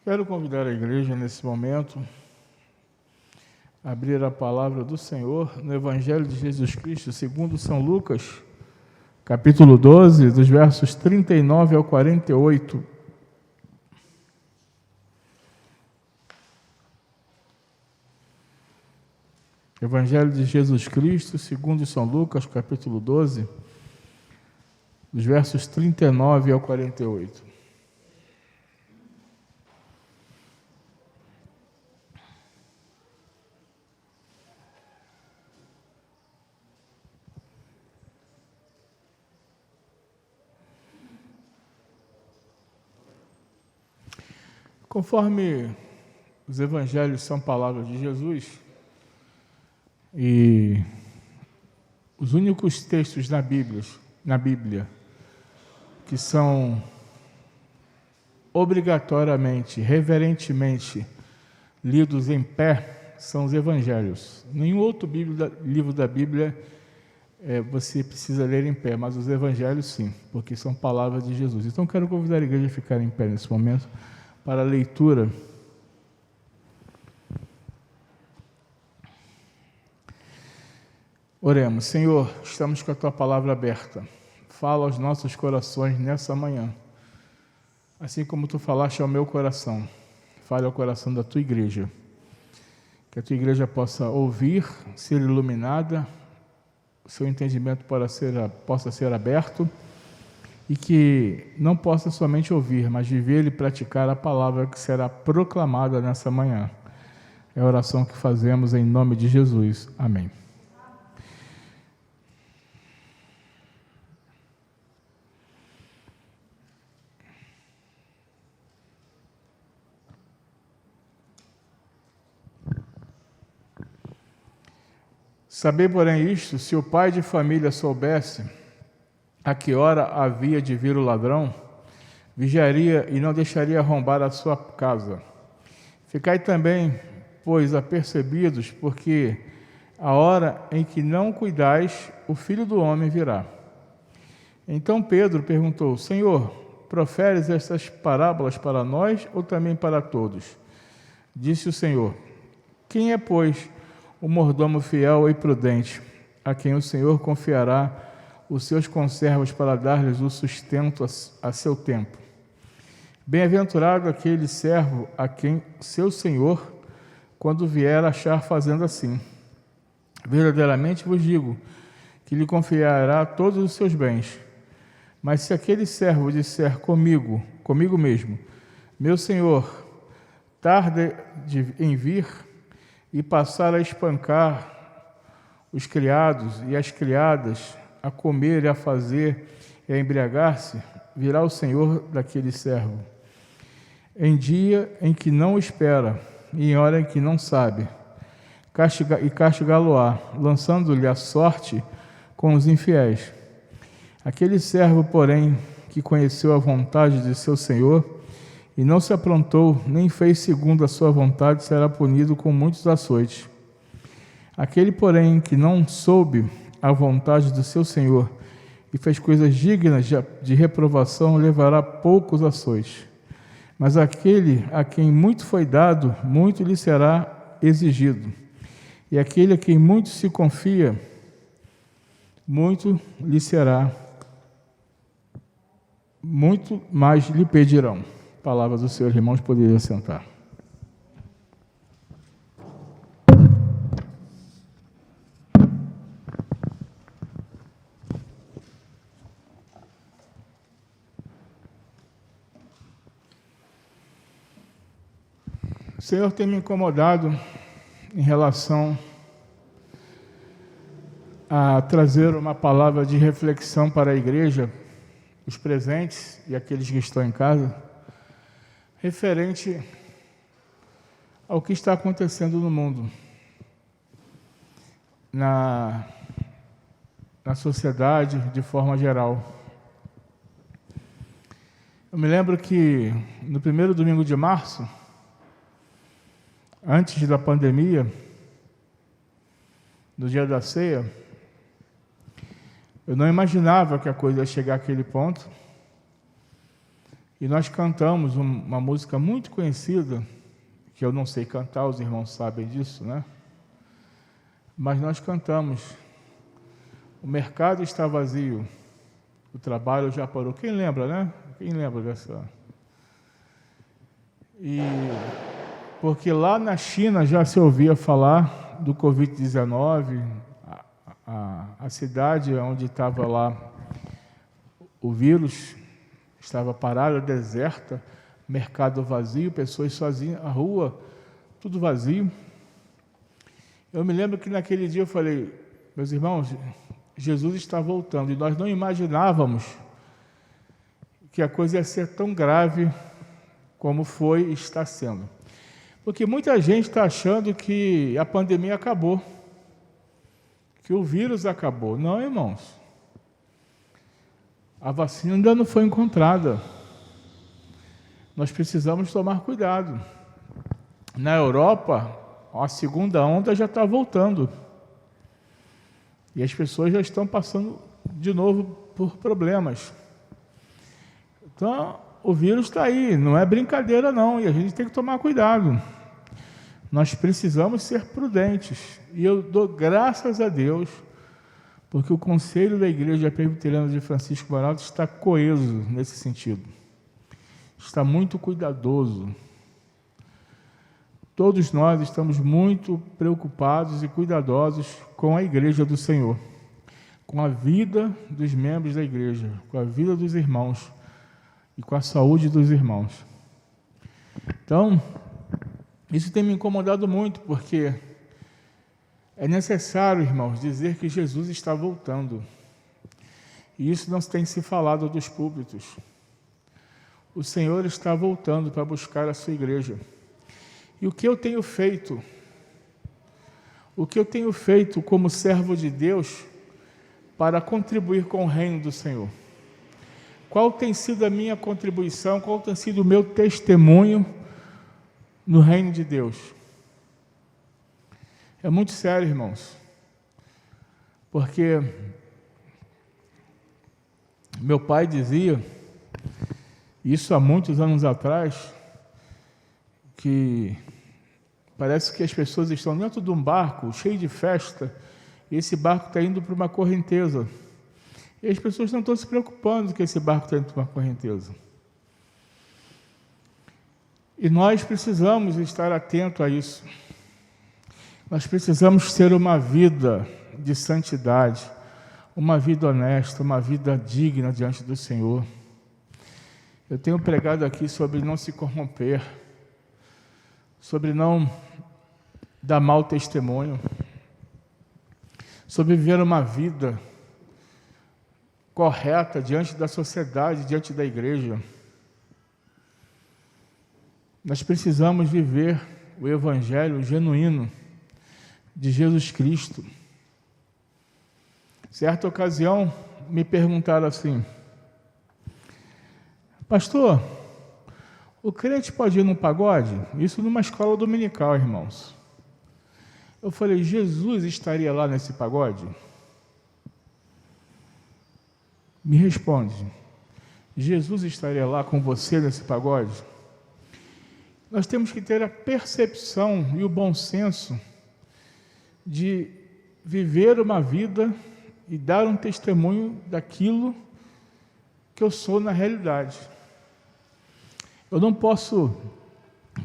Quero convidar a igreja nesse momento a abrir a palavra do Senhor no Evangelho de Jesus Cristo, segundo São Lucas, capítulo 12, dos versos 39 ao 48. Evangelho de Jesus Cristo, segundo São Lucas, capítulo 12, dos versos 39 ao 48. Conforme os evangelhos são palavras de Jesus, e os únicos textos na Bíblia que são obrigatoriamente, reverentemente lidos em pé, são os evangelhos. Nenhum outro livro da Bíblia você precisa ler em pé, mas os evangelhos sim, porque são palavras de Jesus. Então quero convidar a igreja a ficar em pé nesse momento para a leitura. Oremos. Senhor, estamos com a Tua palavra aberta. Fala aos nossos corações nessa manhã. Assim como Tu falaste ao meu coração, fale ao coração da Tua igreja. Que a Tua igreja possa ouvir, ser iluminada, o seu entendimento possa ser aberto, e que não possa somente ouvir, mas viver e praticar a palavra que será proclamada nessa manhã. É a oração que fazemos em nome de Jesus. Amém. Saber, porém, isto: se o pai de família soubesse a que hora havia de vir o ladrão, vigiaria e não deixaria arrombar a sua casa. Ficai também, pois, apercebidos, porque a hora em que não cuidais, o Filho do Homem virá. Então Pedro perguntou: Senhor, proferes estas parábolas para nós ou também para todos? Disse o Senhor: quem é, pois, o mordomo fiel e prudente, a quem o Senhor confiará os seus conservos para dar-lhes o sustento a seu tempo? Bem-aventurado aquele servo a quem seu Senhor, quando vier, achar fazendo assim. Verdadeiramente vos digo que lhe confiará todos os seus bens. Mas se aquele servo disser comigo mesmo: meu Senhor tarda em vir, e passar a espancar os criados e as criadas, a comer e a fazer e a embriagar-se, virá o Senhor daquele servo, em dia em que não espera e em hora em que não sabe, e castigá-lo-á, lançando-lhe a sorte com os infiéis. Aquele servo, porém, que conheceu a vontade de seu Senhor e não se aprontou, nem fez segundo a sua vontade, será punido com muitos açoites. Aquele, porém, que não soube a vontade do seu Senhor e fez coisas dignas de reprovação, levará poucos açoites. Mas aquele a quem muito foi dado, muito lhe será exigido. E aquele a quem muito se confia, muito mais lhe pedirão. Palavras do Senhor. Irmãos, poderiam sentar. O Senhor tem me incomodado em relação a trazer uma palavra de reflexão para a igreja, os presentes e aqueles que estão em casa, referente ao que está acontecendo no mundo, na sociedade de forma geral. Eu me lembro que no primeiro domingo de março, antes da pandemia, no dia da ceia, eu não imaginava que a coisa ia chegar àquele ponto, E nós cantamos uma música muito conhecida, que eu não sei cantar, os irmãos sabem disso, né? Mas nós cantamos: o mercado está vazio, o trabalho já parou. Quem lembra, né? Quem lembra dessa? E porque lá na China já se ouvia falar do Covid-19, a cidade onde estava lá o vírus estava parada, deserta, mercado vazio, pessoas sozinhas, a rua, tudo vazio. Eu me lembro que naquele dia eu falei: meus irmãos, Jesus está voltando, e nós não imaginávamos que a coisa ia ser tão grave como foi e está sendo. Porque muita gente está achando que a pandemia acabou, que o vírus acabou. Não, irmãos. A vacina ainda não foi encontrada. Nós precisamos tomar cuidado. Na Europa, a segunda onda já está voltando. E as pessoas já estão passando de novo por problemas. Então, o vírus está aí, não é brincadeira não, e a gente tem que tomar cuidado. Nós precisamos ser prudentes. E eu dou graças a Deus, porque o Conselho da Igreja Presbiteriana de Francisco Varaldo está coeso nesse sentido. Está muito cuidadoso. Todos nós estamos muito preocupados e cuidadosos com a Igreja do Senhor, com a vida dos membros da Igreja, com a vida dos irmãos e com a saúde dos irmãos. Então, isso tem me incomodado muito, porque é necessário, irmãos, dizer que Jesus está voltando. E isso não tem se falado dos púlpitos. O Senhor está voltando para buscar a sua igreja. E o que eu tenho feito? O que eu tenho feito como servo de Deus para contribuir com o reino do Senhor? Qual tem sido a minha contribuição? Qual tem sido o meu testemunho no reino de Deus? É muito sério, irmãos, porque meu pai dizia, isso há muitos anos atrás, que parece que as pessoas estão dentro de um barco cheio de festa, e esse barco está indo para uma correnteza. E as pessoas não estão se preocupando que esse barco está indo para uma correnteza. E nós precisamos estar atentos a isso. Nós precisamos ter uma vida de santidade, uma vida honesta, uma vida digna diante do Senhor. Eu tenho pregado aqui sobre não se corromper, sobre não dar mau testemunho, sobre viver uma vida correta diante da sociedade, diante da igreja. Nós precisamos viver o Evangelho genuíno de Jesus Cristo. Certa ocasião, me perguntaram assim: pastor, o crente pode ir num pagode? Isso numa escola dominical, irmãos. Eu falei: Jesus estaria lá nesse pagode? Me responde: Jesus estaria lá com você nesse pagode? Nós temos que ter a percepção e o bom senso de viver uma vida e dar um testemunho daquilo que eu sou na realidade. Eu não posso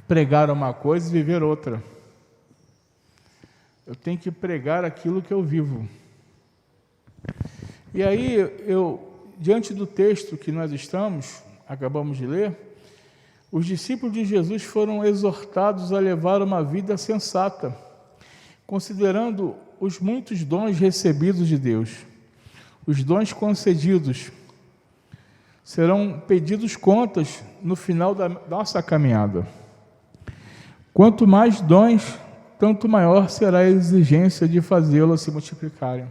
pregar uma coisa e viver outra. Eu tenho que pregar aquilo que eu vivo. E aí, diante do texto que nós acabamos de ler, os discípulos de Jesus foram exortados a levar uma vida sensata, considerando os muitos dons recebidos de Deus. Os dons concedidos serão pedidos contas no final da nossa caminhada. Quanto mais dons, tanto maior será a exigência de fazê-los se multiplicarem.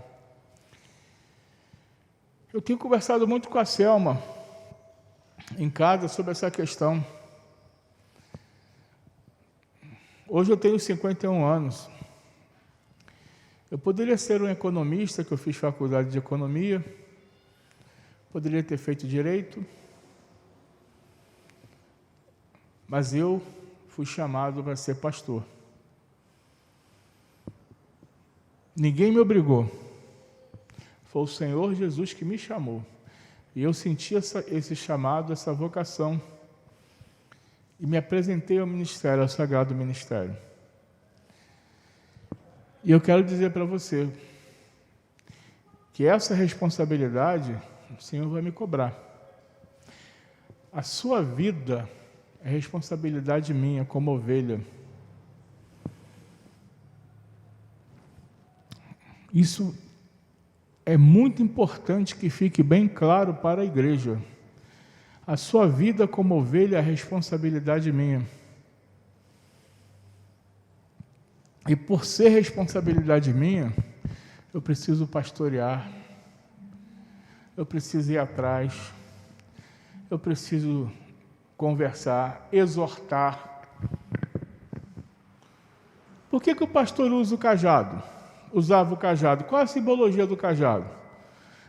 Eu tenho conversado muito com a Selma em casa sobre essa questão. Hoje eu tenho 51 anos. Eu poderia ser um economista, que eu fiz faculdade de economia, poderia ter feito direito, Mas eu fui chamado para ser pastor. Ninguém me obrigou. Foi o Senhor Jesus que me chamou. E eu senti esse chamado, essa vocação. E me apresentei ao ministério, ao sagrado ministério. E eu quero dizer para você que essa responsabilidade o Senhor vai me cobrar. A sua vida é responsabilidade minha como ovelha. Isso é muito importante que fique bem claro para a igreja. A sua vida como ovelha é responsabilidade minha. E por ser responsabilidade minha, eu preciso pastorear, eu preciso ir atrás, eu preciso conversar, exortar. Por que o pastor usa o cajado? Usava o cajado. Qual a simbologia do cajado?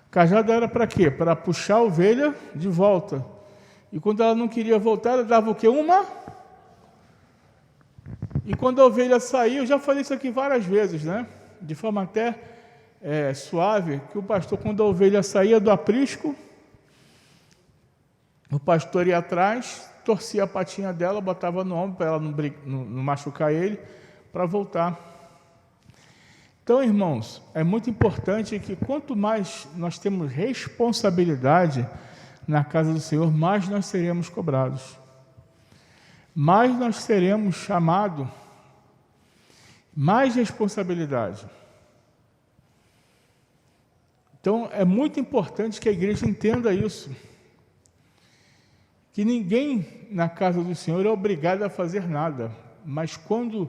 O cajado era para quê? Para puxar a ovelha de volta. E quando ela não queria voltar, ela dava o quê? E quando a ovelha saía, eu já falei isso aqui várias vezes, né? De forma até suave, que o pastor, quando a ovelha saía do aprisco, o pastor ia atrás, torcia a patinha dela, botava no ombro para ela não machucar ele, para voltar. Então, irmãos, é muito importante que quanto mais nós temos responsabilidade na casa do Senhor, mais nós seremos cobrados. Mais nós seremos chamados, mais responsabilidade. Então, é muito importante que a igreja entenda isso. Que ninguém na casa do Senhor é obrigado a fazer nada, mas quando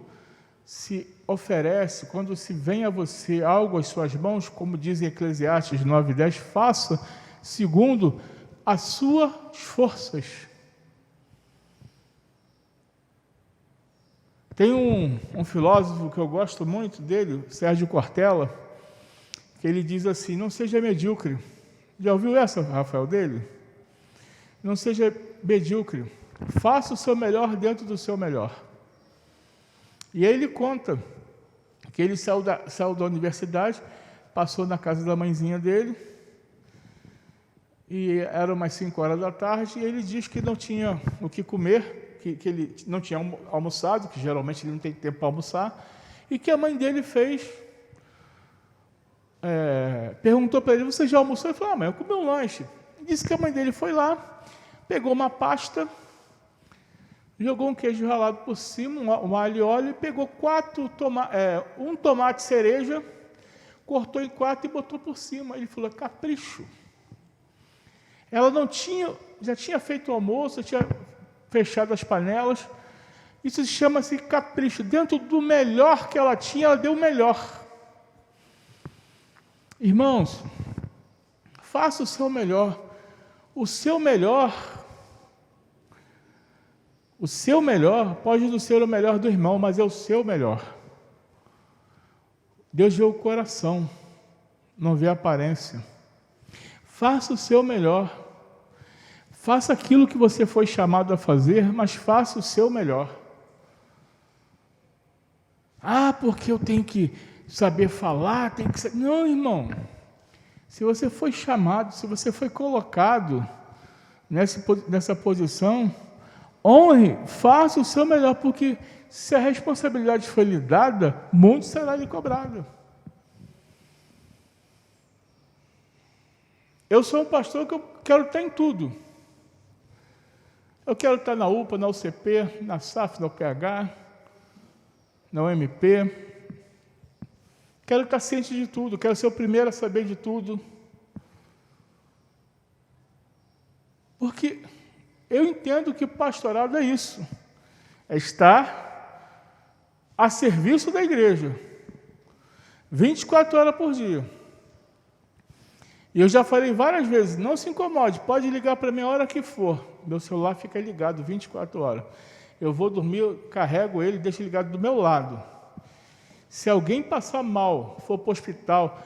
se oferece, quando se vem a você algo às suas mãos, como diz em Eclesiastes 9:10, faça segundo as suas forças. Tem um filósofo que eu gosto muito dele, Sérgio Cortella, que ele diz assim: não seja medíocre. Já ouviu essa, Rafael, dele? Não seja medíocre. Faça o seu melhor dentro do seu melhor. E aí ele conta que ele saiu da universidade, passou na casa da mãezinha dele, e eram umas 5 horas da tarde, e ele diz que não tinha o que comer, que ele não tinha almoçado, que geralmente ele não tem tempo para almoçar, e que a mãe dele perguntou para ele: você já almoçou? Ele falou: mãe, eu comi um lanche. Ele disse que a mãe dele foi lá, pegou uma pasta, jogou um queijo ralado por cima, um alho e óleo, e pegou um tomate cereja, cortou em 4 e botou por cima. Ele falou: capricho. Ela já tinha feito o almoço, tinha fechado as panelas. Isso chama-se capricho. Dentro do melhor que ela tinha, ela deu o melhor. Irmãos, faça o seu melhor. O seu melhor pode não ser o melhor do irmão, mas é o seu melhor. Deus vê o coração, não vê a aparência. Faça o seu melhor. Faça aquilo que você foi chamado a fazer, mas faça o seu melhor. Porque eu tenho que saber falar, Não, irmão. Se você foi chamado, se você foi colocado nessa posição, honre, faça o seu melhor, porque se a responsabilidade foi lhe dada, muito será lhe cobrado. Eu sou um pastor que eu quero estar em tudo. Eu quero estar na UPA, na UCP, na SAF, na UPH, na UMP. Quero estar ciente de tudo, quero ser o primeiro a saber de tudo. Porque eu entendo que pastorado é isso, é estar a serviço da igreja, 24 horas por dia. E eu já falei várias vezes: não se incomode, pode ligar para mim a hora que for, meu celular fica ligado 24 horas. Eu vou dormir, eu carrego ele, deixo ligado do meu lado. Se alguém passar mal, for para o hospital,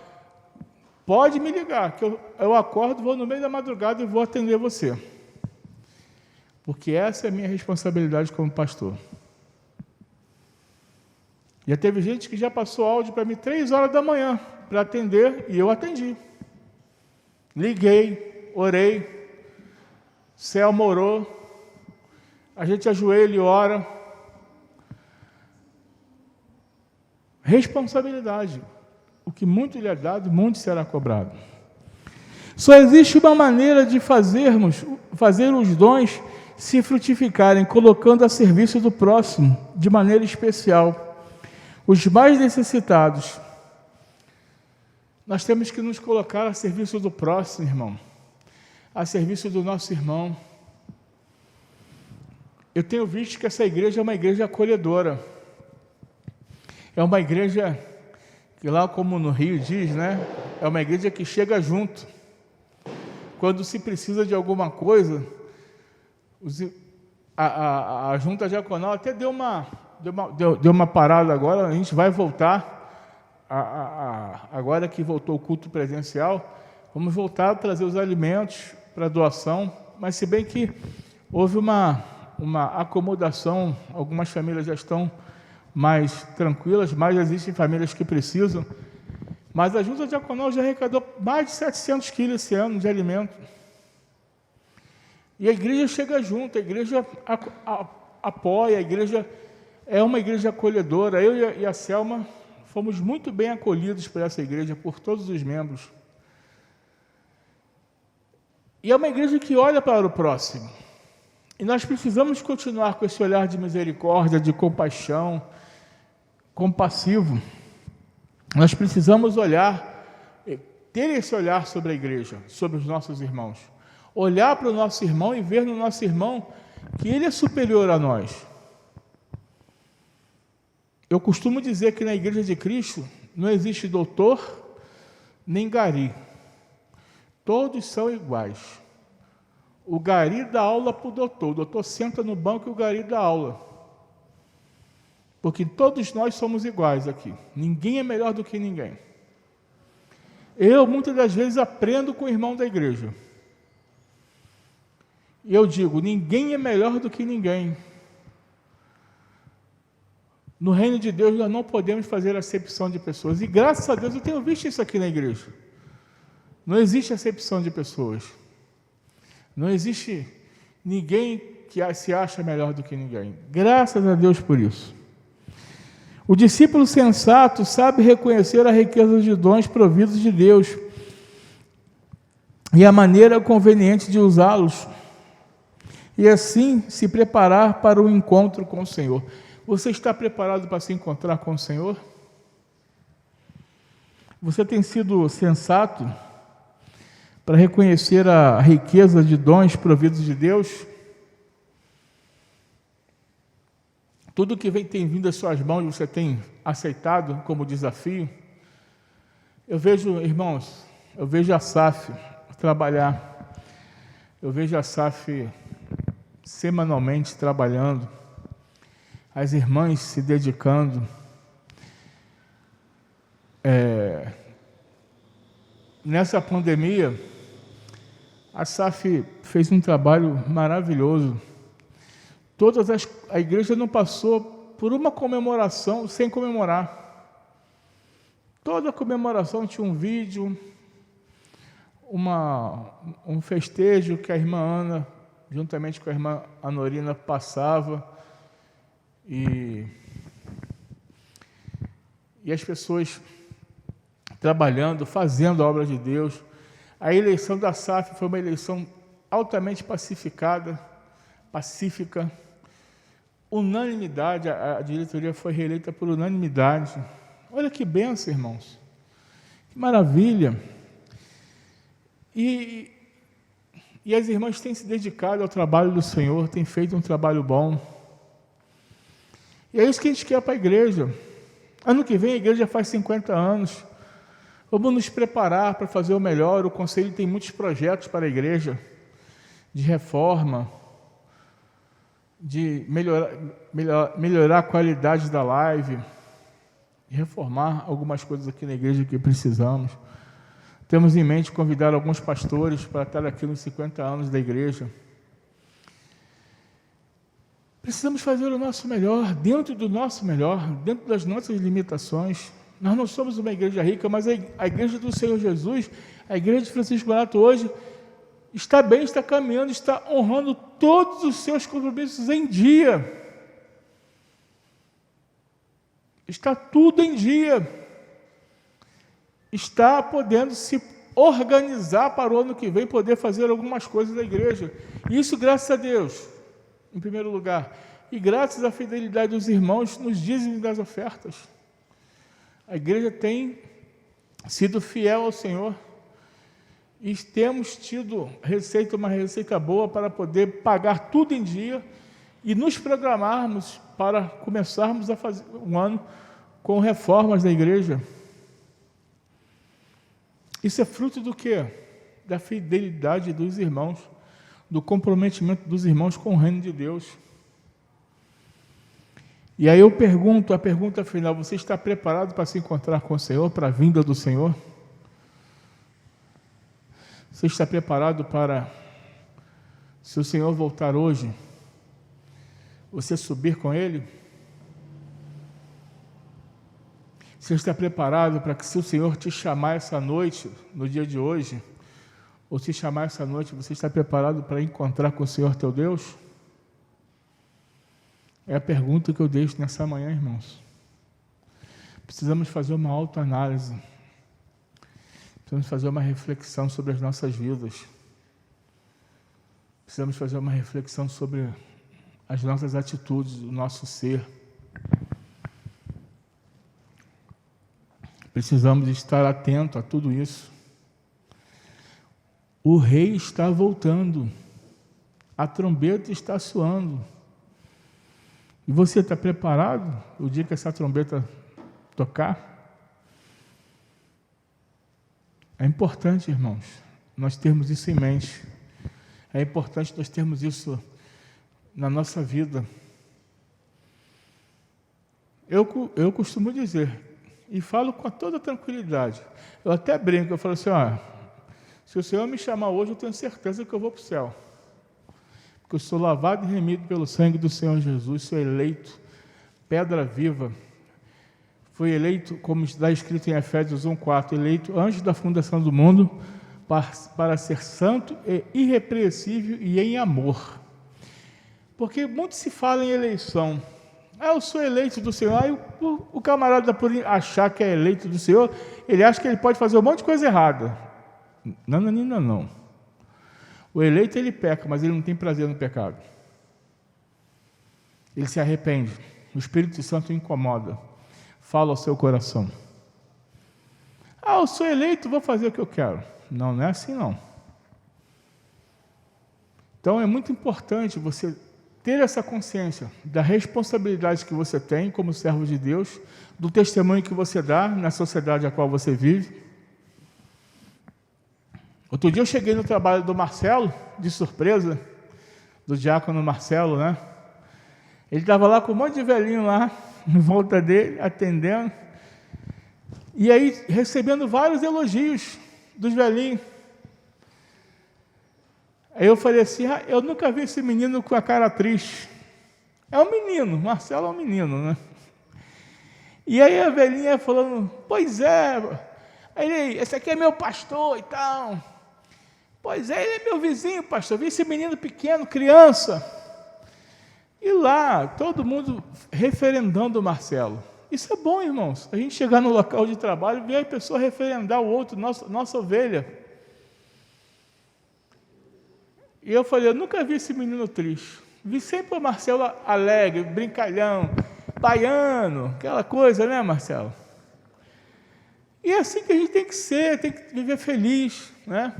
pode me ligar, que eu acordo, vou no meio da madrugada e vou atender você. porque essa é a minha responsabilidade como pastor. Já teve gente que já passou áudio para mim 3 horas da manhã para atender, e eu atendi. Liguei, orei, Selma orou, a gente ajoelha e ora. Responsabilidade. O que muito lhe é dado, muito será cobrado. Só existe uma maneira de fazer os dons se frutificarem, colocando a serviço do próximo, de maneira especial. Os mais necessitados. Nós temos que nos colocar a serviço do próximo, irmão. A serviço do nosso irmão. Eu tenho visto que essa igreja é uma igreja acolhedora. É uma igreja que lá como no Rio diz, né? É uma igreja que chega junto. Quando se precisa de alguma coisa, a junta diaconal até deu uma parada agora, a gente vai voltar, agora que voltou o culto presencial, vamos voltar a trazer os alimentos para doação, mas se bem que houve uma acomodação, algumas famílias já estão mais tranquilas, mas existem famílias que precisam, mas a junta diaconal já arrecadou mais de 700 quilos esse ano de alimento. E a igreja chega junto, a igreja apoia, a igreja é uma igreja acolhedora. Eu e a Selma fomos muito bem acolhidos por essa igreja, por todos os membros. E é uma igreja que olha para o próximo. E nós precisamos continuar com esse olhar de misericórdia, de compaixão, compassivo. Nós precisamos ter esse olhar sobre a igreja, sobre os nossos irmãos. Olhar para o nosso irmão e ver no nosso irmão que ele é superior a nós. Eu costumo dizer que na Igreja de Cristo não existe doutor nem gari. Todos são iguais. O gari dá aula para o doutor senta no banco e o gari dá aula. Porque todos nós somos iguais aqui. Ninguém é melhor do que ninguém. Eu, muitas das vezes, aprendo com o irmão da igreja. E eu digo, ninguém é melhor do que ninguém. No reino de Deus, nós não podemos fazer acepção de pessoas. E graças a Deus, eu tenho visto isso aqui na igreja. Não existe acepção de pessoas. Não existe ninguém que se acha melhor do que ninguém. Graças a Deus por isso. O discípulo sensato sabe reconhecer a riqueza de dons providos de Deus e a maneira conveniente de usá-los, e assim se preparar para o encontro com o Senhor. Você está preparado para se encontrar com o Senhor? Você tem sido sensato para reconhecer a riqueza de dons providos de Deus? Tudo que tem vindo às suas mãos, você tem aceitado como desafio? Eu vejo, irmãos, a SAF trabalhar. Eu vejo a SAF semanalmente trabalhando. As irmãs se dedicando. Nessa pandemia, a SAF fez um trabalho maravilhoso. A igreja não passou por uma comemoração sem comemorar. Toda comemoração tinha um vídeo, um festejo que a irmã Ana, juntamente com a irmã Anorina, passava, e as pessoas trabalhando, fazendo a obra de Deus. A eleição da SAF foi uma eleição altamente pacífica, unanimidade, a diretoria foi reeleita por unanimidade. Olha que bênção, irmãos, que maravilha. E as irmãs têm se dedicado ao trabalho do Senhor, têm feito um trabalho bom, e é isso que a gente quer para a igreja. Ano que vem a igreja faz 50 anos, vamos nos preparar para fazer o melhor. O conselho tem muitos projetos para a igreja, de reforma, de melhorar a qualidade da live, de reformar algumas coisas aqui na igreja que precisamos. Temos em mente convidar alguns pastores para estar aqui nos 50 anos da igreja. Precisamos fazer o nosso melhor, dentro do nosso melhor, dentro das nossas limitações. Nós não somos uma igreja rica, mas a igreja do Senhor Jesus, a igreja de Francisco Morato hoje, está bem, está caminhando, está honrando todos os seus compromissos em dia. Está tudo em dia. Está podendo se organizar para o ano que vem, poder fazer algumas coisas da igreja. Isso graças a Deus, em primeiro lugar. E graças à fidelidade dos irmãos nos dízimos das ofertas. A igreja tem sido fiel ao Senhor. E temos tido uma receita boa para poder pagar tudo em dia e nos programarmos para começarmos a fazer um ano com reformas da igreja. Isso é fruto do quê? Da fidelidade dos irmãos, do comprometimento dos irmãos com o reino de Deus. E aí eu pergunto, a pergunta final, você está preparado para se encontrar com o Senhor, para a vinda do Senhor? Você está preparado para, se o Senhor voltar hoje, você subir com Ele? Você está preparado para que, se o Senhor te chamar essa noite, no dia de hoje, ou te chamar essa noite, você está preparado para encontrar com o Senhor teu Deus? É a pergunta que eu deixo nessa manhã, irmãos. Precisamos fazer uma autoanálise. Precisamos fazer uma reflexão sobre as nossas vidas. Precisamos fazer uma reflexão sobre as nossas atitudes, o nosso ser. Precisamos estar atentos a tudo isso. O rei está voltando. A trombeta está soando. E você está preparado o dia que essa trombeta tocar? É importante, irmãos, nós termos isso em mente. É importante nós termos isso na nossa vida. Eu costumo dizer, e falo com toda tranquilidade, eu até brinco, eu falo assim, se o Senhor me chamar hoje, eu tenho certeza que eu vou para o céu. Porque eu sou lavado e remido pelo sangue do Senhor Jesus, sou eleito, pedra viva. Fui eleito, como está escrito em Efésios 1:4, eleito antes da fundação do mundo, para ser santo e irrepreensível e em amor. Porque muito se fala em eleição. Eu sou eleito do Senhor. Aí o camarada, por achar que é eleito do Senhor, ele acha que ele pode fazer um monte de coisa errada. Não. O eleito, ele peca, mas ele não tem prazer no pecado. Ele se arrepende. O Espírito Santo o incomoda. Fala ao seu coração. Eu sou eleito, vou fazer o que eu quero. Não é assim não. Então é muito importante você ter essa consciência da responsabilidade que você tem como servo de Deus, do testemunho que você dá na sociedade a qual você vive. Outro dia eu cheguei no trabalho do Marcelo, de surpresa, do diácono Marcelo, né? Ele estava lá com um monte de velhinho lá, em volta dele, atendendo, e aí recebendo vários elogios dos velhinhos. Aí eu falei assim, eu nunca vi esse menino com a cara triste. É um menino, Marcelo é um menino, né? E aí a velhinha falando, pois é, aí, esse aqui é meu pastor e tal. Pois é, ele é meu vizinho, pastor, vi esse menino pequeno, criança. E lá, todo mundo referendando o Marcelo. Isso é bom, irmãos, a gente chegar no local de trabalho e ver a pessoa referendar o outro, nossa ovelha. E eu falei, eu nunca vi esse menino triste. Vi sempre o Marcelo alegre, brincalhão, baiano, aquela coisa, né, Marcelo? E é assim que a gente tem que ser, tem que viver feliz, né?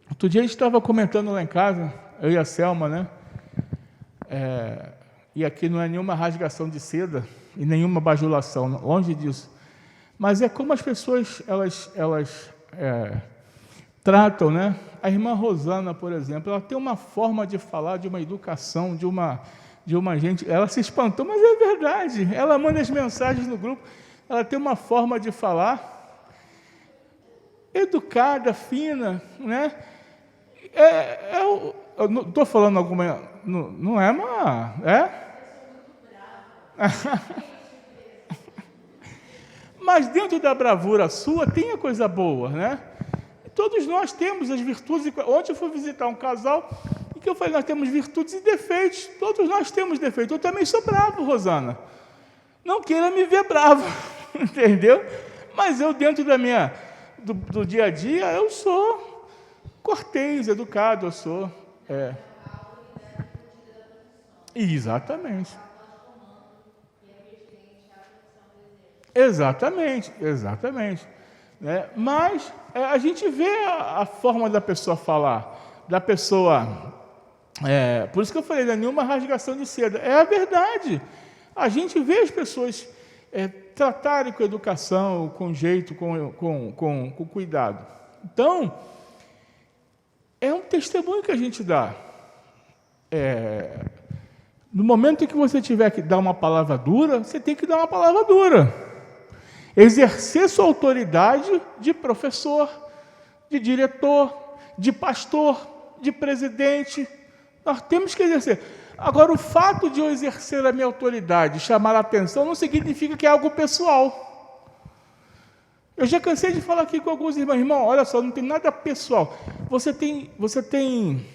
Outro dia a gente estava comentando lá em casa, eu e a Selma, né? E aqui não é nenhuma rasgação de seda e nenhuma bajulação, longe disso. Mas é como as pessoas, elas tratam, né? A irmã Rosana, por exemplo, ela tem uma forma de falar, de uma educação, de uma gente, ela se espantou, mas é verdade, ela manda as mensagens no grupo, ela tem uma forma de falar, educada, fina, né? Eu não estou falando alguma... Não é uma... É? Mas dentro da bravura sua tem a coisa boa, né? E todos nós temos as virtudes. Ontem eu fui visitar um casal e que eu falei, nós temos virtudes e defeitos. Todos nós temos defeitos. Eu também sou bravo, Rosana. Não queira me ver bravo, entendeu? Mas eu, dentro do dia a dia, eu sou cortês, educado, eu sou... Exatamente. Exatamente. Né? Mas a gente vê a forma da pessoa falar, da pessoa... por isso que eu falei, não é nenhuma rasgação de seda. É a verdade. A gente vê as pessoas tratarem com educação, com jeito, com cuidado. Então, é um testemunho que a gente dá. No momento em que você tiver que dar uma palavra dura, você tem que dar uma palavra dura. Exercer sua autoridade de professor, de diretor, de pastor, de presidente. Nós temos que exercer. Agora, o fato de eu exercer a minha autoridade, chamar a atenção, não significa que é algo pessoal. Eu já cansei de falar aqui com alguns irmãos, olha só, não tem nada pessoal. Você tem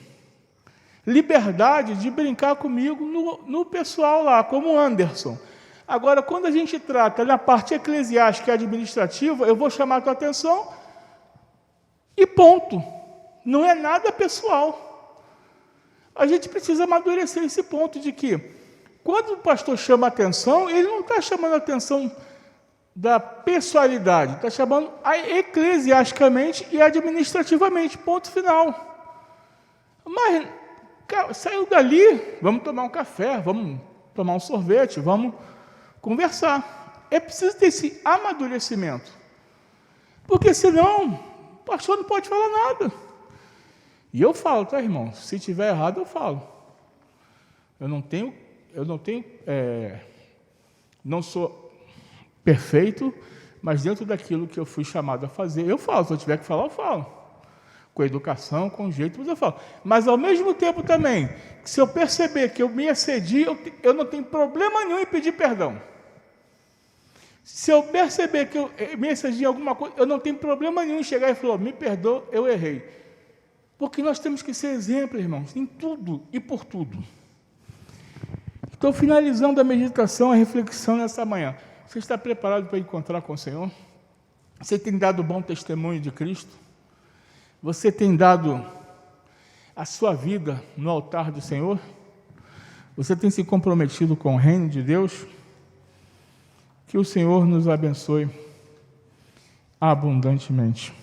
liberdade de brincar comigo no pessoal lá, como o Anderson. Agora, quando a gente trata na parte eclesiástica e administrativa, eu vou chamar a tua atenção e ponto. Não é nada pessoal. A gente precisa amadurecer esse ponto de que, quando o pastor chama a atenção, ele não está chamando a atenção da pessoalidade, está chamando eclesiasticamente e administrativamente, ponto final. Mas saiu dali, vamos tomar um café, vamos tomar um sorvete, vamos conversar. É preciso ter esse amadurecimento. Porque senão, o pastor não pode falar nada. E eu falo, tá, irmão? Se tiver errado, eu falo. Não sou perfeito, mas dentro daquilo que eu fui chamado a fazer, eu falo. Se eu tiver que falar, eu falo. Com educação, com jeito, mas eu falo. Mas ao mesmo tempo também, se eu perceber que eu me excedi, eu não tenho problema nenhum em pedir perdão. Se eu perceber que eu me excedi em alguma coisa, eu não tenho problema nenhum em chegar e falar, me perdoa, eu errei. Porque nós temos que ser exemplo, irmãos, em tudo e por tudo. Estou finalizando a meditação, a reflexão nessa manhã. Você está preparado para encontrar com o Senhor? Você tem dado bom testemunho de Cristo? Você tem dado a sua vida no altar do Senhor? Você tem se comprometido com o reino de Deus? Que o Senhor nos abençoe abundantemente.